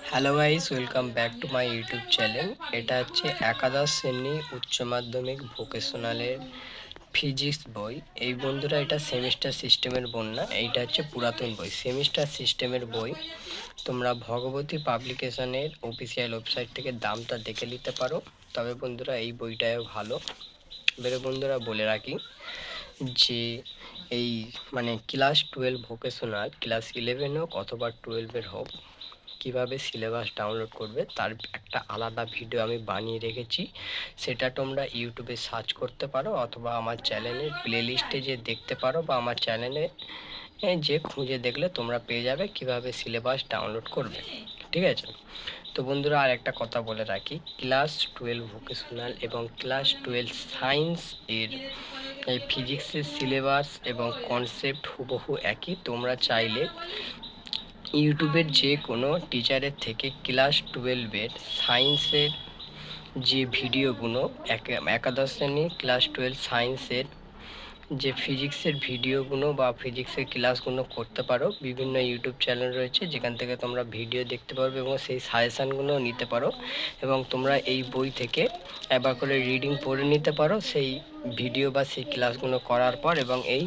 Hello guys, welcome back to my YouTube channel. এটা হচ্ছে একাদশ শ্রেণী উচ্চ মাধ্যমিক ভোকেশনালের ফিজিক্স বই। এই বন্ধুরা, এটা সেমিস্টার সিস্টেমের বই না, এইটা হচ্ছে পুরাতন বই, সেমিস্টার সিস্টেমের বই। তোমরা ভগবতী পাবলিকেশনের অফিসিয়াল ওয়েবসাইট থেকে দামটা দেখে নিতে পারো। তবে বন্ধুরা, এই বইটাও ভালো। এবারে বন্ধুরা বলে রাখি যে এই ক্লাস 12 ভোকেশনাল, ক্লাস 11 হোক অথবা 12-এর হোক, কিভাবে সিলেবাস ডাউনলোড করবে তার একটা আলাদা ভিডিও আমি বানিয়ে রেখেছি। সেটা তোমরা ইউটিউবে সার্চ করতে পারো অথবা আমার চ্যানেলের প্লেলিস্টে যে দেখতে পারো, বা আমার চ্যানেলে যে খুঁজে দেখলে তোমরা পেয়ে যাবে কিভাবে সিলেবাস ডাউনলোড করবে। ঠিক আছে? তো বন্ধুরা, আর একটা কথা বলে রাখি, ক্লাস 12 ভোকেশনাল এবং ক্লাস 12 সায়েন্স এর এই ফিজিক্সের সিলেবাস এবং কনসেপ্ট হুবহু একই। তোমরা চাইলে ইউটিউবের যে কোনো টিচারের থেকে ক্লাস 12-এর সায়েন্সের যে ভিডিওগুলো, একাদশ শ্রেণী ক্লাস 12 সায়েন্সের যে ফিজিক্সের ভিডিওগুলো বা ফিজিক্সের ক্লাসগুলো করতে পারো। বিভিন্ন ইউটিউব চ্যানেল রয়েছে যেখান থেকে তোমরা ভিডিও দেখতে পারবে এবং সেই সাজেশানগুলো নিতে পারো, এবং তোমরা এই বই থেকে একবার করে রিডিং পড়ে নিতে পারো সেই ভিডিও বা সেই ক্লাসগুলো করার পর, এবং এই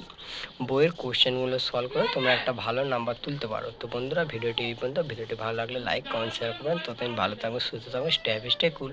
বইয়ের কোশ্চেনগুলো সলভ করে তোমরা একটা ভালো নাম্বার তুলতে পারো। তো বন্ধুরা, ভিডিওটি এই পর্যন্ত। ভিডিওটি ভালো লাগলে লাইক, কমেন্ট, শেয়ার করবেন। ততদিন ভালো থাকবে, সুস্থ থাকবে, স্টে হ্যাপি, স্টে কুল।